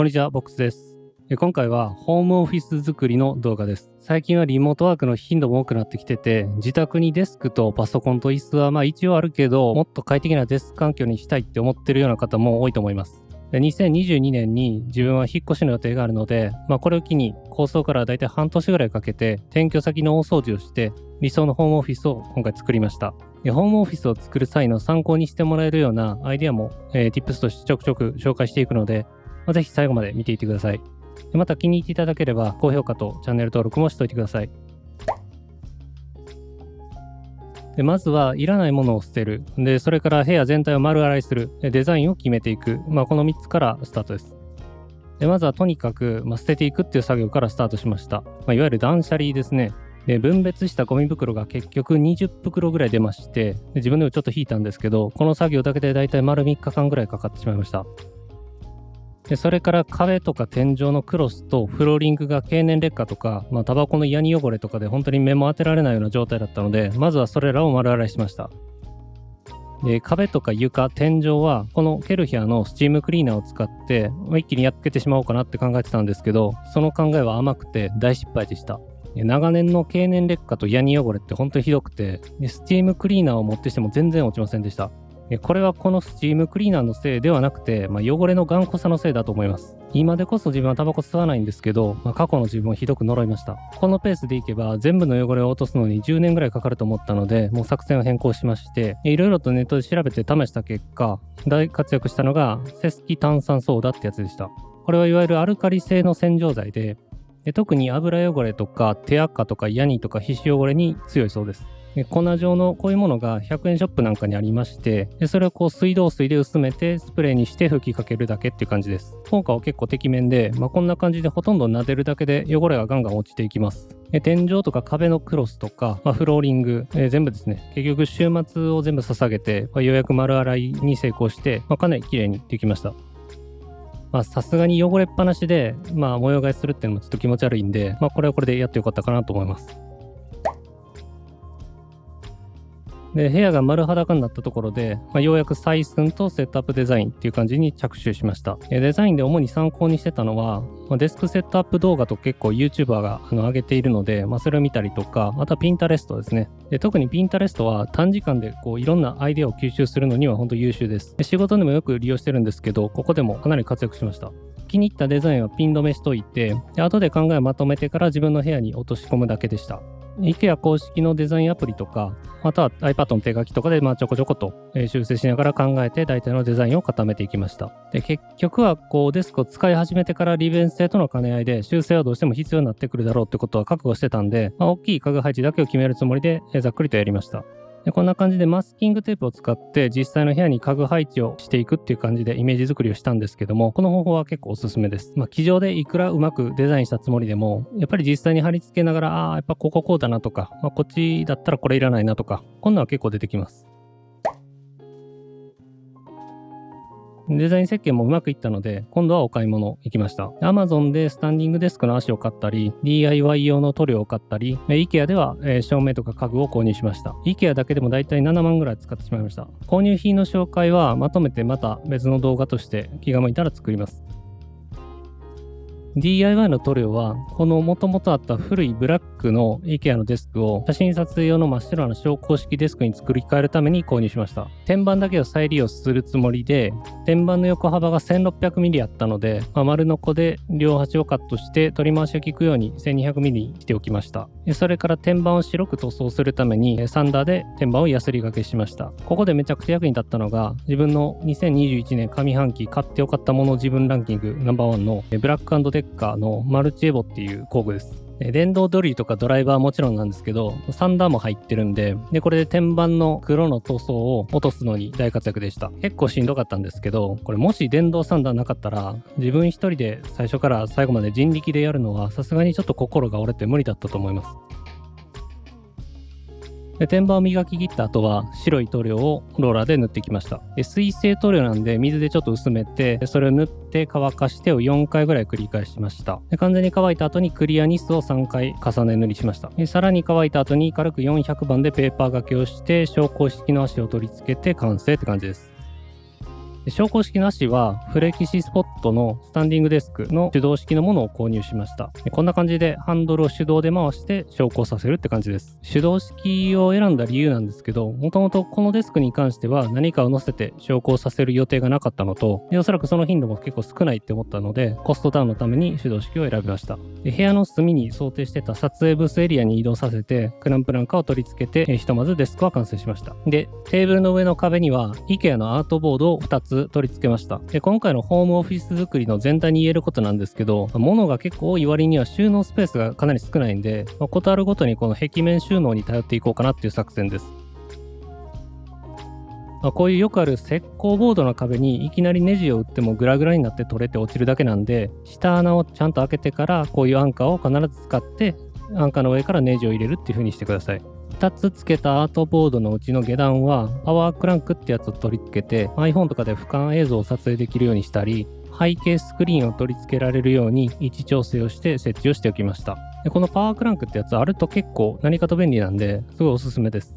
こんにちは、ボックスです。今回はホームオフィス作りの動画です。最近はリモートワークの頻度も多くなってきてて、自宅にデスクとパソコンと椅子は一応あるけど、もっと快適なデスク環境にしたいって思ってるような方も多いと思います。2022年に自分は引っ越しの予定があるので、これを機に構想からだいたい半年ぐらいかけて転居先の大掃除をして理想のホームオフィスを今回作りました。ホームオフィスを作る際の参考にしてもらえるようなアイデアも、Tips としてちょくちょく紹介していくので、ぜひ最後まで見ていってください。また気に入っていただければ高評価とチャンネル登録もしておいてください。まずはいらないものを捨てる。それから部屋全体を丸洗いする。デザインを決めていく。この3つからスタートです。まずはとにかく、捨てていくっていう作業からスタートしました。いわゆる断捨離ですね。分別したゴミ袋が結局20袋ぐらい出まして、自分でもちょっと引いたんですけど、この作業だけでだいたい丸3日間ぐらいかかってしまいました。それから壁とか天井のクロスとフローリングが経年劣化とか、タバコのヤニ汚れとかで本当に目も当てられないような状態だったので、まずはそれらを丸洗いしました。壁とか床、天井はこのケルヒャーのスチームクリーナーを使って一気にやっつけてしまおうかなって考えてたんですけど、その考えは甘くて大失敗でした。長年の経年劣化とヤニ汚れって本当にひどくて、スチームクリーナーを持ってしても全然落ちませんでした。これはこのスチームクリーナーのせいではなくて、汚れの頑固さのせいだと思います。今でこそ自分はタバコ吸わないんですけど、過去の自分をひどく呪いました。このペースでいけば全部の汚れを落とすのに10年ぐらいかかると思ったので、もう作戦を変更しまして、いろいろとネットで調べて試した結果、大活躍したのがセスキ炭酸ソーダってやつでした。これはいわゆるアルカリ性の洗浄剤で、特に油汚れとか手垢とかヤニとか皮脂汚れに強いそうです。粉状のこういうものが100円ショップなんかにありまして、それを水道水で薄めてスプレーにして吹きかけるだけっていう感じです。効果は結構てきめんで、こんな感じでほとんど撫でるだけで汚れがガンガン落ちていきます。天井とか壁のクロスとか、フローリング、全部ですね、結局週末を全部捧げて、ようやく丸洗いに成功して、かなり綺麗にできました。さすがに汚れっぱなしで、模様替えするっていうのもちょっと気持ち悪いんで、これはこれでやってよかったかなと思います。部屋が丸裸になったところで、ようやく採寸とセットアップデザインっていう感じに着手しました。デザインで主に参考にしてたのは、デスクセットアップ動画と結構 YouTuber が上げているので、それを見たりとか、あとは Pinterest ですね。特に Pinterest は短時間でいろんなアイデアを吸収するのには本当優秀です。仕事でもよく利用してるんですけど、ここでもかなり活躍しました。気に入ったデザインはピン止めしといて、後で考えをまとめてから自分の部屋に落とし込むだけでした。IKEA 公式のデザインアプリとか、または iPad の手書きとかでちょこちょこと修正しながら考えて大体のデザインを固めていきました。結局はデスクを使い始めてから利便性との兼ね合いで修正はどうしても必要になってくるだろうってことは覚悟してたんで、大きい家具配置だけを決めるつもりでざっくりとやりました。こんな感じでマスキングテープを使って実際の部屋に家具配置をしていくっていう感じでイメージ作りをしたんですけども、この方法は結構おすすめです。机上でいくらうまくデザインしたつもりでも、やっぱり実際に貼り付けながら、やっぱこうだなとか、こっちだったらこれいらないなとか、こんなのは結構出てきます。デザイン設計もうまくいったので、今度はお買い物行きました。Amazon でスタンディングデスクの足を買ったり、DIY 用の塗料を買ったり、IKEA では照明とか家具を購入しました。IKEA だけでもだいたい7万ぐらい使ってしまいました。購入品の紹介はまとめてまた別の動画として気が向いたら作ります。DIY の塗料は、この元々あった古いブラックの IKEA のデスクを写真撮影用の真っ白な昇降式デスクに作り変えるために購入しました。天板だけを再利用するつもりで、天板の横幅が 1600mm あったので、丸ノコで両端をカットして取り回しが効くように 1200mm にしておきました。それから天板を白く塗装するためにサンダーで天板をヤスリ掛けしました。ここでめちゃくちゃ役に立ったのが、自分の2021年上半期買ってよかったもの自分ランキングNo.1のブラック&デッカーのマルチエボっていう工具です。電動ドリルとかドライバーはもちろんなんですけど、サンダーも入ってるんで、これで天板の黒の塗装を落とすのに大活躍でした。結構しんどかったんですけど、これもし電動サンダーなかったら、自分一人で最初から最後まで人力でやるのはさすがにちょっと心が折れて無理だったと思います。天板を磨き切った後は白い塗料をローラーで塗ってきました。水性塗料なんで水でちょっと薄めて、それを塗って乾かしてを4回ぐらい繰り返しました。完全に乾いた後にクリアニスを3回重ね塗りしました。さらに乾いた後に軽く400番でペーパー掛けをして昇降式の足を取り付けて完成って感じです。昇降式なしはフレキシスポットのスタンディングデスクの手動式のものを購入しました。こんな感じでハンドルを手動で回して昇降させるって感じです。手動式を選んだ理由なんですけど、もともとこのデスクに関しては何かを乗せて昇降させる予定がなかったのと、おそらくその頻度も結構少ないって思ったので、コストダウンのために手動式を選びました。部屋の隅に想定してた撮影ブースエリアに移動させて、クランプランカーを取り付けて、ひとまずデスクは完成しました。で、テーブルの上の壁には IKEA のアートボードを2つ取り付けました。で、今回のホームオフィス作りの全体に言えることなんですけど、物が結構多い割には収納スペースがかなり少ないんで、ことあるごとにこの壁面収納に頼っていこうかなっていう作戦です。こういうよくある石膏ボードの壁にいきなりネジを打ってもグラグラになって取れて落ちるだけなんで、下穴をちゃんと開けてからこういうアンカーを必ず使ってアンカーの上からネジを入れるっていう風にしてください。2つ付けたアートボードのうちの下段はパワークランクってやつを取り付けて iPhone とかで俯瞰映像を撮影できるようにしたり、背景スクリーンを取り付けられるように位置調整をして設置をしておきました。でこのパワークランクってやつあると結構何かと便利なんですごいおすすめです。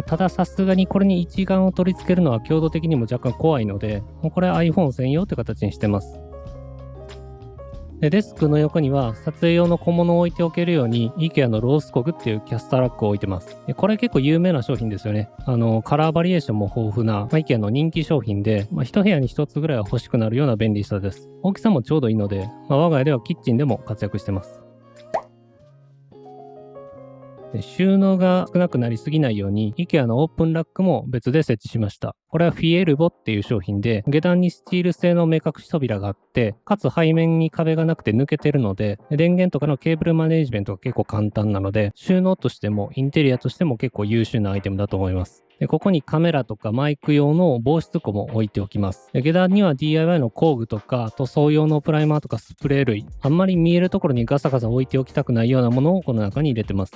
たださすがにこれに一眼を取り付けるのは強度的にも若干怖いので、これは iPhone 専用って形にしてます。でデスクの横には撮影用の小物を置いておけるように IKEA のロースコグっていうキャスターラックを置いてます。でこれ結構有名な商品ですよね。カラーバリエーションも豊富な、IKEA の人気商品で、一部屋に一つぐらいは欲しくなるような便利さです。大きさもちょうどいいので、我が家ではキッチンでも活躍してます。収納が少なくなりすぎないように IKEA のオープンラックも別で設置しました。これはフィエルボっていう商品で、下段にスチール製の目隠し扉があって、かつ背面に壁がなくて抜けてるので、電源とかのケーブルマネージメントが結構簡単なので、収納としてもインテリアとしても結構優秀なアイテムだと思います。でここにカメラとかマイク用の防湿庫も置いておきます。で下段には DIY の工具とか塗装用のプライマーとかスプレー類、あんまり見えるところにガサガサ置いておきたくないようなものをこの中に入れてます。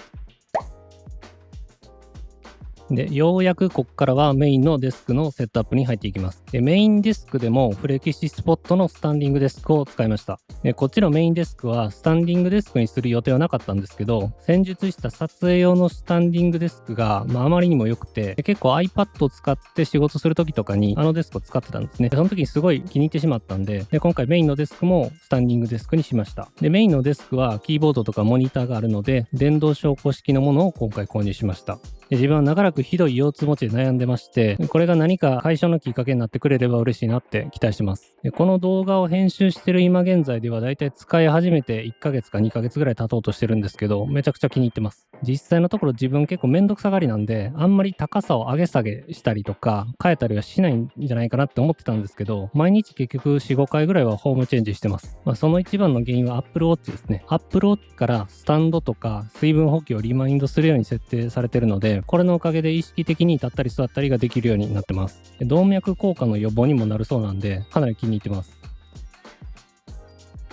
で、ようやくここからはメインのデスクのセットアップに入っていきます。で、メインデスクでもフレキシスポットのスタンディングデスクを使いました。で、こっちのメインデスクはスタンディングデスクにする予定はなかったんですけど、先日した撮影用のスタンディングデスクが、あまりにも良くて、結構 iPad を使って仕事するときとかにデスクを使ってたんですね。でその時にすごい気に入ってしまったんで、今回メインのデスクもスタンディングデスクにしました。で、メインのデスクはキーボードとかモニターがあるので、電動昇降式のものを今回購入しました。自分は長らくひどい腰痛持ちで悩んでまして、これが何か解消のきっかけになってくれれば嬉しいなって期待してます。この動画を編集してる今現在ではだいたい使い始めて1ヶ月か2ヶ月ぐらい経とうとしてるんですけど、めちゃくちゃ気に入ってます。実際のところ自分結構めんどくさがりなんで、あんまり高さを上げ下げしたりとか変えたりはしないんじゃないかなって思ってたんですけど、毎日結局 4,5 回ぐらいはホームチェンジしてます。その一番の原因は Apple Watch ですね。Apple Watch からスタンドとか水分補給をリマインドするように設定されてるので、これのおかげで意識的に立ったり座ったりができるようになってます。動脈硬化の予防にもなるそうなんで、かなり気に入ってます。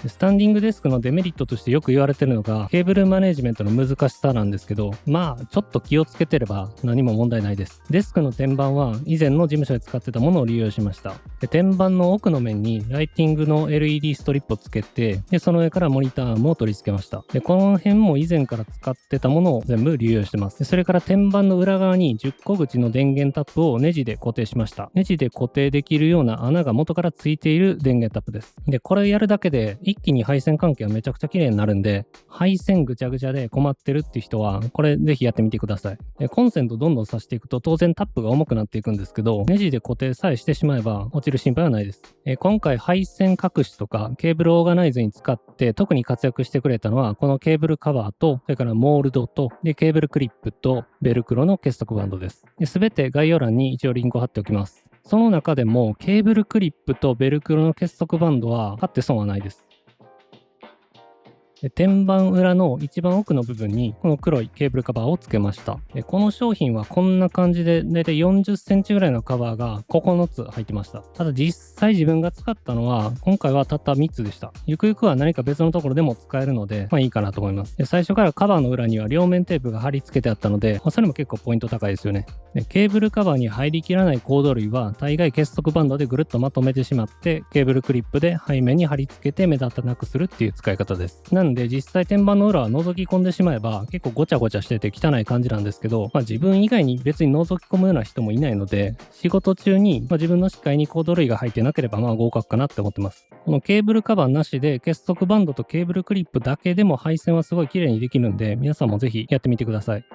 スタンディングデスクのデメリットとしてよく言われてるのがケーブルマネジメントの難しさなんですけど、ちょっと気をつけてれば何も問題ないです。デスクの天板は以前の事務所で使ってたものを利用しました。で天板の奥の面にライティングの LED ストリップをつけて、でその上からモニターも取り付けました。でこの辺も以前から使ってたものを全部利用してます。でそれから天板の裏側に10個口の電源タップをネジで固定しました。ネジで固定できるような穴が元からついている電源タップです。でこれやるだけで一気に配線関係はめちゃくちゃ綺麗になるんで、配線ぐちゃぐちゃで困ってるっていう人はこれぜひやってみてください。コンセントどんどん挿していくと当然タップが重くなっていくんですけど、ネジで固定さえしてしまえば落ちる心配はないです。今回配線隠しとかケーブルオーガナイズに使って特に活躍してくれたのはこのケーブルカバーと、それからモールドとでケーブルクリップとベルクロの結束バンドです。すべて概要欄に一応リンクを貼っておきます。その中でもケーブルクリップとベルクロの結束バンドは買って損はないです。天板裏の一番奥の部分にこの黒いケーブルカバーを付けました。この商品はこんな感じでだいたい40センチぐらいのカバーが9つ入ってました。ただ実際自分が使ったのは今回はたった3つでした。ゆくゆくは何か別のところでも使えるのでいいかなと思います。最初からカバーの裏には両面テープが貼り付けてあったので、それも結構ポイント高いですよね。ケーブルカバーに入りきらないコード類は大概結束バンドでぐるっとまとめてしまってケーブルクリップで背面に貼り付けて目立たなくするっていう使い方です。なんんで実際天板の裏は覗き込んでしまえば結構ごちゃごちゃしてて汚い感じなんですけど、自分以外に別に覗き込むような人もいないので、仕事中に、自分の視界にコード類が入ってなければ合格かなって思ってます。このケーブルカバーなしで結束バンドとケーブルクリップだけでも配線はすごい綺麗にできるんで、皆さんもぜひやってみてください。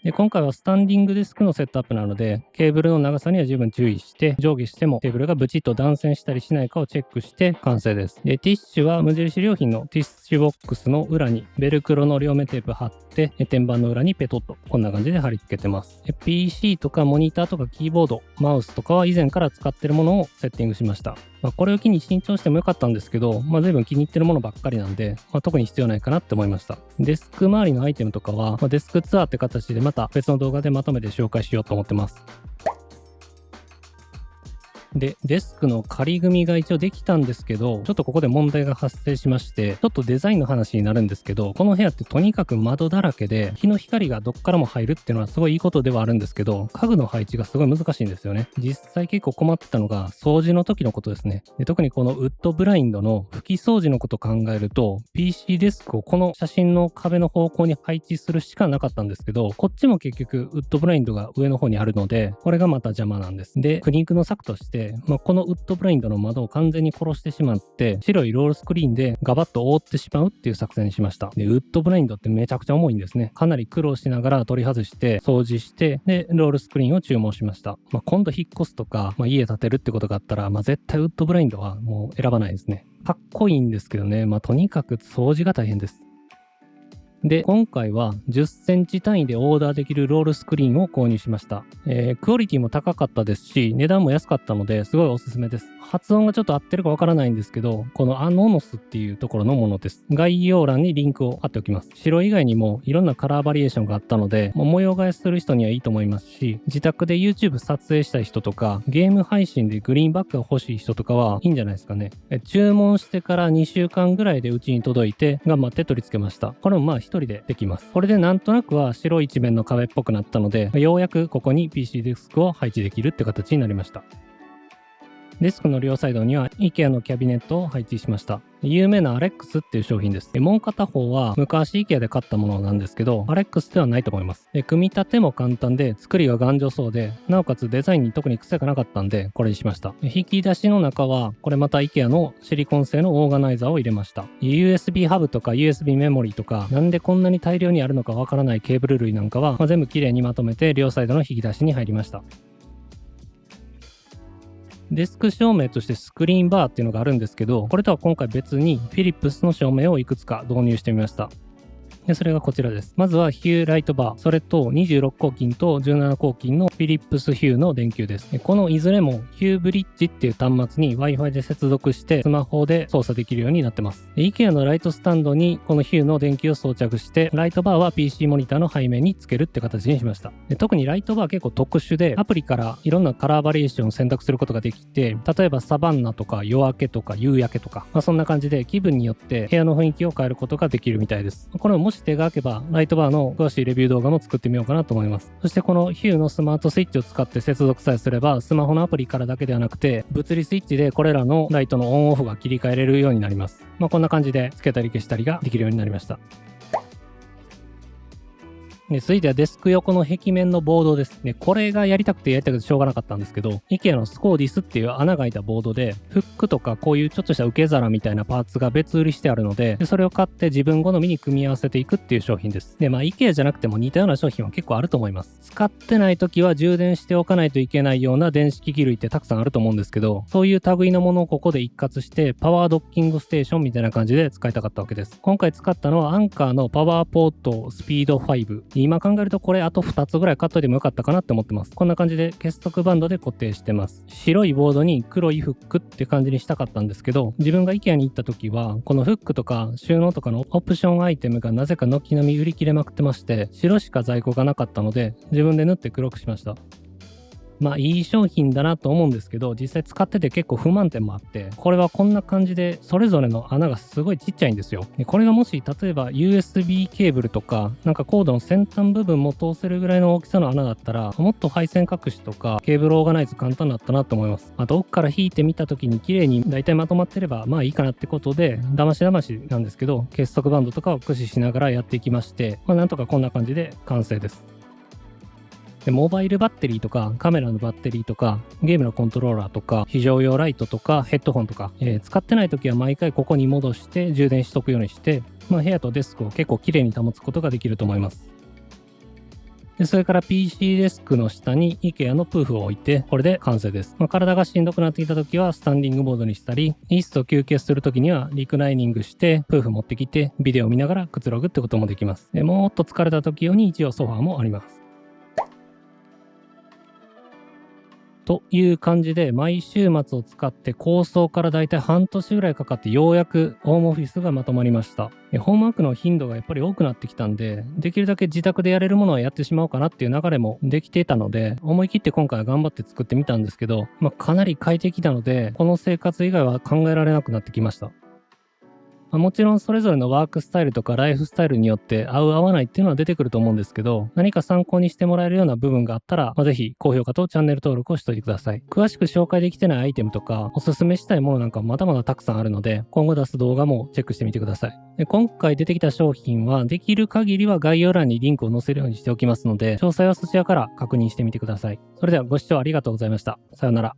で、今回はスタンディングデスクのセットアップなので、ケーブルの長さには十分注意して、上下してもケーブルがブチッと断線したりしないかをチェックして完成です。で、ティッシュは無印良品のティッシュボックスの裏にベルクロの両面テープ貼って、天板の裏にペトッとこんな感じで貼り付けてます。PC とかモニターとかキーボード、マウスとかは以前から使ってるものをセッティングしました。これを機に新調してもよかったんですけど、随分気に入ってるものばっかりなんで、特に必要ないかなって思いました。デスク周りのアイテムとかは、デスクツアーって形でまた別の動画でまとめて紹介しようと思ってます。で、デスクの仮組みが一応できたんですけど、ちょっとここで問題が発生しまして、ちょっとデザインの話になるんですけど、この部屋ってとにかく窓だらけで、日の光がどっからも入るっていうのはすごいいいことではあるんですけど、家具の配置がすごい難しいんですよね。実際結構困ってたのが、掃除の時のことですね。で、特にこのウッドブラインドの拭き掃除のことを考えると、PC デスクをこの写真の壁の方向に配置するしかなかったんですけど、こっちも結局ウッドブラインドが上の方にあるので、これがまた邪魔なんです。で、苦肉の策として、このウッドブラインドの窓を完全に殺してしまって、白いロールスクリーンでガバッと覆ってしまうっていう作戦にしました。で、ウッドブラインドってめちゃくちゃ重いんですね。かなり苦労しながら取り外して、掃除して、で、ロールスクリーンを注文しました。今度引っ越すとか、家建てるってことがあったら、絶対ウッドブラインドはもう選ばないですね。かっこいいんですけどね、とにかく掃除が大変です。で、今回は10センチ単位でオーダーできるロールスクリーンを購入しました。クオリティも高かったですし、値段も安かったのですごいおすすめです。発音がちょっと合ってるかわからないんですけど、このアノノスっていうところのものです。概要欄にリンクを貼っておきます。白以外にもいろんなカラーバリエーションがあったので、模様替えする人にはいいと思いますし、自宅で YouTube 撮影したい人とか、ゲーム配信でグリーンバックが欲しい人とかはいいんじゃないですかね。注文してから2週間ぐらいでうちに届いて、頑張って取り付けました。これも一人でできます。これでなんとなくは白い一面の壁っぽくなったので、ようやくここに PC デスクを配置できるって形になりました。デスクの両サイドには IKEA のキャビネットを配置しました。有名なアレックスっていう商品です。もう片方は昔 IKEA で買ったものなんですけど、アレックスではないと思います。組み立ても簡単で、作りが頑丈そうで、なおかつデザインに特に癖がなかったんで、これにしました。引き出しの中は、これまた IKEA のシリコン製のオーガナイザーを入れました。USB ハブとか USB メモリとか、なんでこんなに大量にあるのかわからないケーブル類なんかは、全部綺麗にまとめて両サイドの引き出しに入りました。デスク照明としてスクリーンバーっていうのがあるんですけど、これとは今回別にフィリップスの照明をいくつか導入してみました。で、それがこちらです。まずはヒューライトバー、それと26口径と17口径のフィリップスヒューの電球です。このいずれもヒューブリッジっていう端末に Wi-Fi で接続してスマホで操作できるようになってます。IKEA のライトスタンドにこのヒューの電球を装着して、ライトバーは PC モニターの背面につけるって形にしました。特にライトバー結構特殊で、アプリからいろんなカラーバリエーションを選択することができて、例えばサバンナとか夜明けとか夕焼けとか、そんな感じで気分によって部屋の雰囲気を変えることができるみたいです。これをもし手が空けば、ライトバーの詳しいレビュー動画も作ってみようかなと思います。そしてこのヒューのスマートスイッチを使って接続さえすれば、スマホのアプリからだけではなくて、物理スイッチでこれらのライトのオンオフが切り替えれるようになります。こんな感じでつけたり消したりができるようになりました。続いてはデスク横の壁面のボードです。これがやりたくてしょうがなかったんですけど、IKEA のスコーディスっていう穴が開いたボードで、フックとかこういうちょっとした受け皿みたいなパーツが別売りしてあるので、それを買って自分好みに組み合わせていくっていう商品です。IKEA じゃなくても似たような商品は結構あると思います。使ってない時は充電しておかないといけないような電子機器類ってたくさんあると思うんですけど、そういう類のものをここで一括して、パワードッキングステーションみたいな感じで使いたかったわけです。今回使ったのはアンカーのパワーポートスピード5。今考えるとこれあと2つぐらい買っといてもよかったかなって思ってます。こんな感じで結束バンドで固定してます。白いボードに黒いフックって感じにしたかったんですけど、自分が IKEA に行った時は、このフックとか収納とかのオプションアイテムがなぜか軒並み売り切れまくってまして、白しか在庫がなかったので、自分で縫って黒くしました。まあいい商品だなと思うんですけど、実際使ってて結構不満点もあって、これはこんな感じでそれぞれの穴がすごいちっちゃいんですよ。でこれがもし例えば USB ケーブルとかなんかコードの先端部分も通せるぐらいの大きさの穴だったら、もっと配線隠しとかケーブルオーガナイズ簡単だったなと思います。あと奥から引いてみた時に綺麗に大体まとまってればまあいいかなってことで、だましだましなんですけど結束バンドとかを駆使しながらやっていきまして、なんとかこんな感じで完成です。でモバイルバッテリーとかカメラのバッテリーとかゲームのコントローラーとか非常用ライトとかヘッドホンとか、使ってない時は毎回ここに戻して充電しとくようにして、部屋とデスクを結構綺麗に保つことができると思います。でそれから PC デスクの下に IKEA のプーフを置いて、これで完成です。体がしんどくなってきた時はスタンディングモードにしたり、イースト休憩する時にはリクライニングしてプーフ持ってきてビデオ見ながらくつろぐってこともできます。でもっと疲れた時用に一応ソファーもあります。という感じで、毎週末を使って構想からだいたい半年ぐらいかかってようやくホームオフィスがまとまりました。ホームワークの頻度がやっぱり多くなってきたんで、できるだけ自宅でやれるものはやってしまおうかなっていう流れもできていたので、思い切って今回は頑張って作ってみたんですけど、かなり快適なので、この生活以外は考えられなくなってきました。もちろんそれぞれのワークスタイルとかライフスタイルによって合う合わないっていうのは出てくると思うんですけど、何か参考にしてもらえるような部分があったら、ぜひ高評価とチャンネル登録をしておいてください。詳しく紹介できてないアイテムとか、おすすめしたいものなんかまだまだたくさんあるので、今後出す動画もチェックしてみてください。で今回出てきた商品は、できる限りは概要欄にリンクを載せるようにしておきますので、詳細はそちらから確認してみてください。それではご視聴ありがとうございました。さようなら。